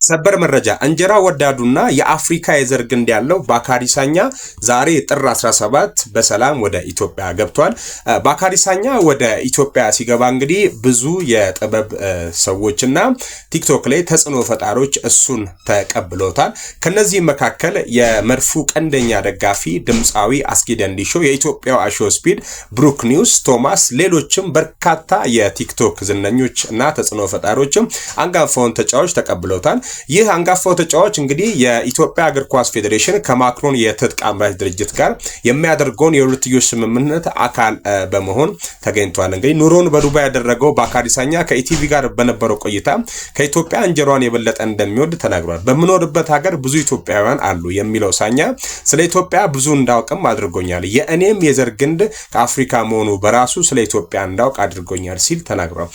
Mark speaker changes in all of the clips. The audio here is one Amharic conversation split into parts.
Speaker 1: ሰበር መረጃ እንጀራ ወዳዱና የአፍሪካ የዘር ግንድ ያለው ባካሪ ሳኛ ዛሬ ጥር 17 በሰላም ወደ ኢትዮጵያ ገብቷል። ባካሪ ሳኛ ወደ ኢትዮጵያ ሲገባ እንግዲህ ብዙ የጥበብ ሰዎችና ቲክቶክ ላይ ተጽዕኖ ፈጣሪዎች እሱን ተቀብለውታል። ከነዚህ መካከል የመድፉ ቀንደኛ ደጋፊ ድምፃዊ አስጊ ደንዲሾ፣ የኢትዮጵያው አሾ ስፒድ፣ ብሩክ ኒውስ፣ ቶማስ፣ ሌሎችም በርካታ የቲክቶክ ዝነኞች እና ተጽዕኖ ፈጣሪዎችም አንጋፋውን ተጫዋች ተቀብለውታል። ይህ አንጋፋው ተጫዋች እንግዲህ የኢትዮጵያ እግር ኳስ ፌዴሬሽን ከማክሮን የትጥቅ አምራች ድርጅት ጋር የሚያደርገውን የሁለትዮሽ ስምምነት አካል በመሆን ተገኝቷል። እንግዲህ ኑሮን በዱባይ ያደረገው ባካሪ ሳኛ ከኢቲቪ ጋር በነበረው ቆይታ ከኢትዮጵያ እንጀራን የበለጠ እንደሚወድ ተናግሯል። በምኖርበት ሀገር ብዙ ኢትዮጵያውያን አሉ የሚለው ሳኛ ስለ ኢትዮጵያ ብዙ እንዳውቅም አድርጎኛል። የእኔም የዘር ግንድ ከአፍሪካ መሆኑ በራሱ ስለ ኢትዮጵያ እንዳውቅ አድርጎኛል ሲል ተናግሯል።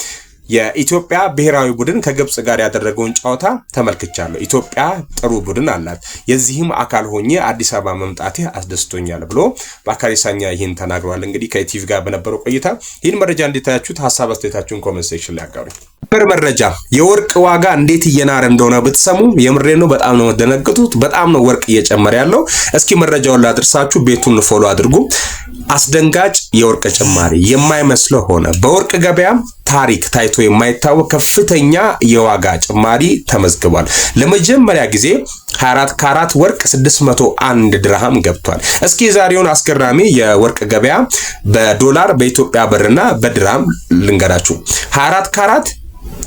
Speaker 1: የኢትዮጵያ ብሔራዊ ቡድን ከግብጽ ጋር ያደረገውን ጨዋታ ተመልክቻለሁ። ኢትዮጵያ ጥሩ ቡድን አላት። የዚህም አካል ሆኜ አዲስ አበባ መምጣቴ አስደስቶኛል ብሎ ባካሪ ሳኛ ይህን ተናግሯል። እንግዲህ ከኢቲቪ ጋር በነበረው ቆይታ ይህን መረጃ እንዲታያችሁት ሀሳብ አስተያየታችሁን ኮሜንት ሴክሽን ላይ አጋሩ። መረጃ የወርቅ ዋጋ እንዴት እየናረ እንደሆነ ብትሰሙ የምሬ ነው። በጣም ነው ደነግጡት። በጣም ነው ወርቅ እየጨመረ ያለው። እስኪ መረጃውን ላድርሳችሁ። ቤቱን ፎሎ አድርጉ። አስደንጋጭ የወርቅ ጭማሪ የማይመስለው ሆነ። በወርቅ ገበያ ታሪክ ታይቶ የማይታወቅ ከፍተኛ የዋጋ ጭማሪ ተመዝግቧል። ለመጀመሪያ ጊዜ 24 ካራት ወርቅ 601 ድርሃም ገብቷል። እስኪ ዛሬውን አስገራሚ የወርቅ ገበያ በዶላር በኢትዮጵያ ብርና በድርሃም ልንገራችሁ። 24 ካራት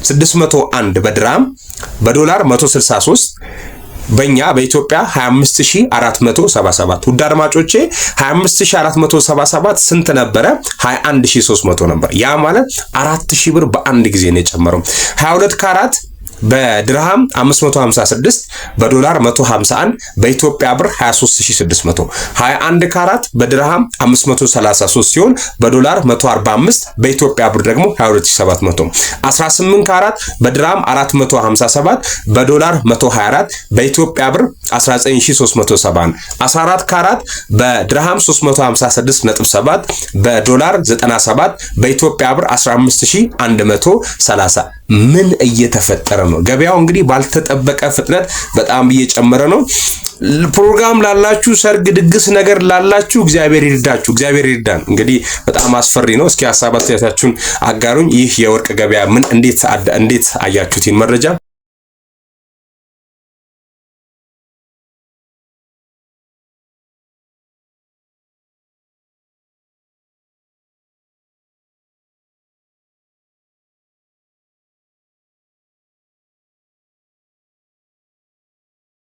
Speaker 1: 601 በድርሃም በዶላር 163 በእኛ በኢትዮጵያ 25477 ውድ አድማጮቼ 25477 ስንት ነበረ? 21300 ነበር። ያ ማለት 4000 ብር በአንድ ጊዜ ነው የጨመረው። 22 ካራት በድርሃም 556 በዶላር 151 በኢትዮጵያ ብር 23600 21 ካራት በድርሃም 533 ሲሆን በዶላር 145 በኢትዮጵያ ብር ደግሞ 22700 18 ካራት በድርሃም 457 በዶላር 124 በኢትዮጵያ ብር 19370 14 ካራት በድርሃም 356.7 በዶላር 97 በኢትዮጵያ ብር 15130 ምን እየተፈጠረ ነው? ገበያው እንግዲህ ባልተጠበቀ ፍጥነት በጣም እየጨመረ ነው። ፕሮግራም ላላችሁ፣ ሰርግ፣ ድግስ ነገር ላላችሁ እግዚአብሔር ይርዳችሁ፣ እግዚአብሔር ይርዳን። እንግዲህ በጣም አስፈሪ ነው። እስኪ ሀሳብ አስተያየታችሁን አጋሩኝ። ይህ የወርቅ ገበያ ምን እንዴት አያችሁት? ይህን መረጃ